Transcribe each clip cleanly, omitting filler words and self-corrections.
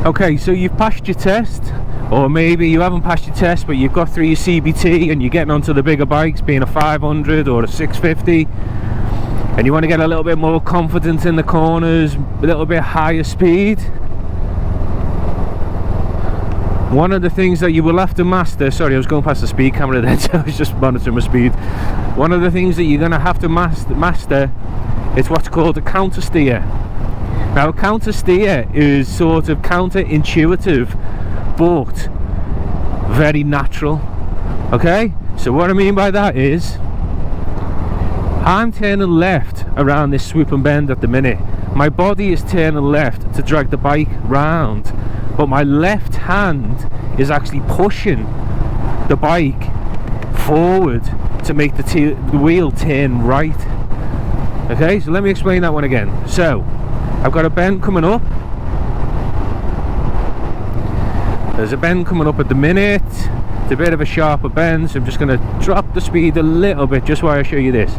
Okay, so you've passed your test, or maybe you haven't passed your test but you've got through your CBT and you're getting onto the bigger bikes, being a 500 or a 650, and you want to get a little bit more confidence in the corners, a little bit higher speed. One of the things that you will have to master, sorry, I was going past the speed camera then, so I was just monitoring my speed. One of the things that you're going to have to master is what's called a countersteer. Now, a countersteer is sort of counterintuitive, but very natural. Okay, so what I mean by that is, I'm turning left around this swoop and bend at the minute. My body is turning left to drag the bike round, but my left hand is actually pushing the bike forward to make the wheel turn right. Okay, so let me explain that one again. So I've got a bend coming up. There's a bend coming up at the minute. It's a bit of a sharper bend, so I'm just going to drop the speed a little bit just while I show you this.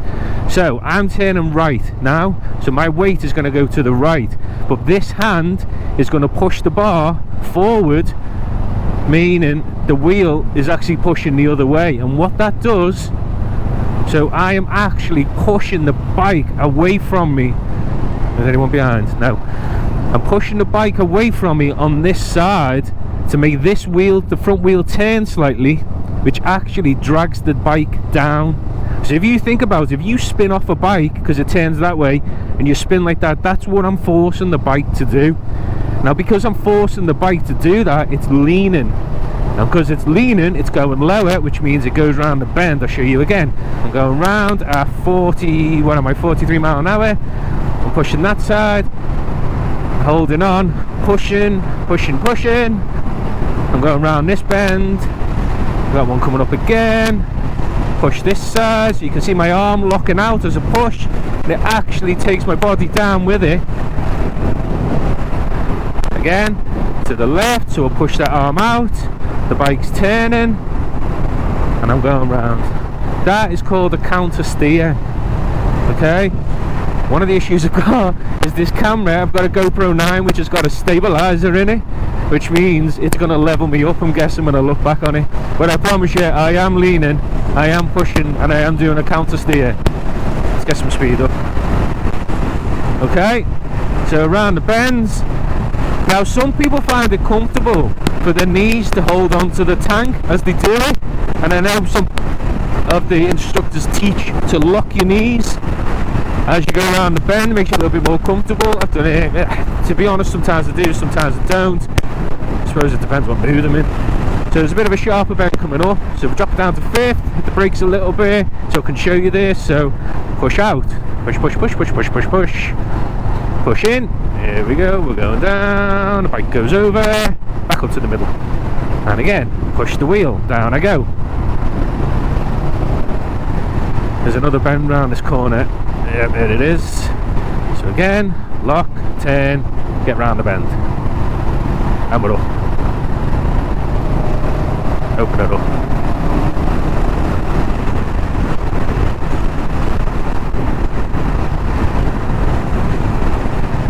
So I'm turning right now, so my weight is going to go to the right, but this hand is going to push the bar forward, meaning the wheel is actually pushing the other way. And what that does, so I am actually pushing the bike away from me. Is anyone behind? No. I'm pushing the bike away from me on this side to make this wheel, the front wheel, turn slightly, which actually drags the bike down. So if you think about it, if you spin off a bike because it turns that way and you spin like that, that's what I'm forcing the bike to do. Now, because I'm forcing the bike to do that, it's leaning. Now, because it's leaning, it's going lower, which means it goes around the bend. I'll show you again. I'm going round at 43 mile an hour. I'm pushing that side, holding on, pushing. I'm going around this bend. Got one coming up again. Push this side, so you can see my arm locking out as a push, and it actually takes my body down with it. Again, to the left, so I'll push that arm out. The bike's turning, and I'm going round. That is called a countersteer. Okay. One of the issues I've got is this camera. I've got a GoPro 9 which has got a stabilizer in it, which means it's going to level me up, I'm guessing, when I look back on it. But I promise you, I am leaning, I am pushing, and I am doing a countersteer. Let's get some speed up. Okay, so around the bends. Now, some people find it comfortable for their knees to hold onto the tank as they do it, and I know some of the instructors teach to lock your knees as you go around the bend. Makes you a little bit more comfortable. I've done it, to be honest, sometimes I do, sometimes I don't. I suppose it depends what mood I'm in. So there's a bit of a sharper bend coming up, so we drop it down to fifth, hit the brakes a little bit so I can show you this. So push out, push, push in, here we go, we're going down, the bike goes over, back up to the middle, and again, push the wheel, down I go. There's another bend round this corner. Yep, there it is. So again, lock, turn, get round the bend, and we're up. Open it up.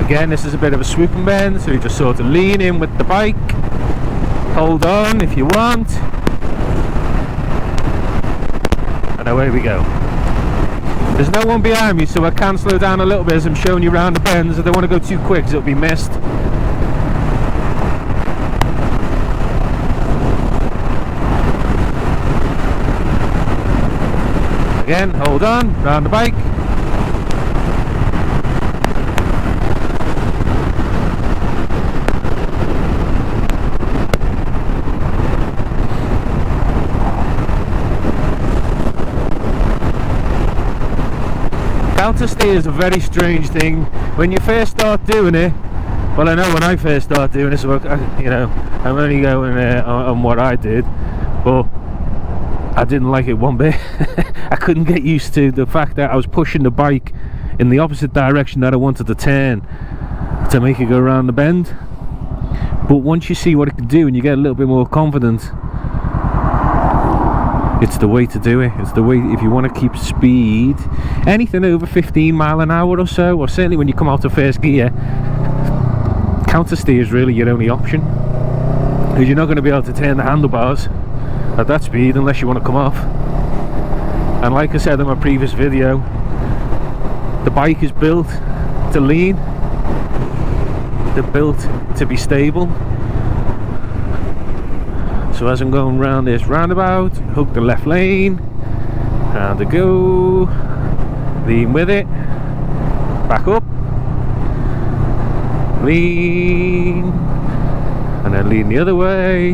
Again, this is a bit of a swooping bend, so you just sort of lean in with the bike, hold on if you want, and away we go. There's no one behind me, so I can slow down a little bit as I'm showing you around the bends. I don't want to go too quick because it'll be missed. Again, hold on, round the bike. Countersteer is a very strange thing. When you first start doing it, well, I know when I first started doing this, you know, I'm only going on what I did, but I didn't like it one bit. I couldn't get used to the fact that I was pushing the bike in the opposite direction that I wanted to turn to make it go around the bend. But once you see what it can do and you get a little bit more confident, it's the way to do it. It's the way, if you want to keep speed, anything over 15 mile an hour or so, or certainly when you come out of first gear, Countersteer is really your only option, because you're not going to be able to turn the handlebars at that speed unless you want to come off. And like I said in my previous video, the bike is built to lean, they're built to be stable. So as I'm going around this roundabout, hook the left lane, round to go, lean with it, back up, lean, and then lean the other way,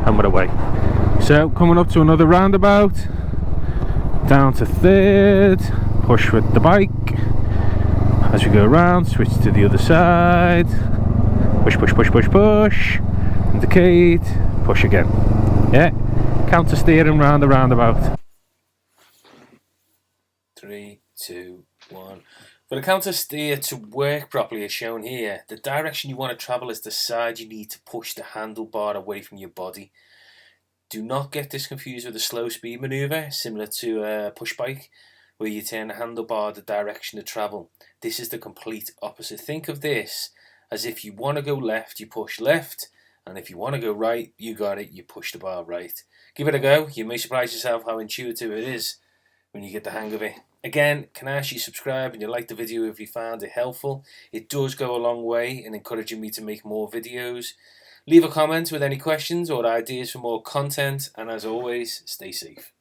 and we're away. So coming up to another roundabout, down to third, push with the bike. As we go around, switch to the other side, push, push, push, push, push, indicate, push again. Yeah, counter steering round the roundabout. 3, 2, 1. For the counter steer to work properly as shown here, the direction you want to travel is the side you need to push the handlebar away from your body. Do not get this confused with a slow speed maneuver similar to a push bike, where you turn the handlebar the direction to travel. This is the complete opposite. Think of this as if you want to go left, you push left, and if you want to go right, you got it, you push the bar right. Give it a go. You may surprise yourself how intuitive it is when you get the hang of it. Again, can I ask you subscribe and you like the video if you found it helpful? It does go a long way in encouraging me to make more videos. Leave a comment with any questions or ideas for more content, and as always, stay safe.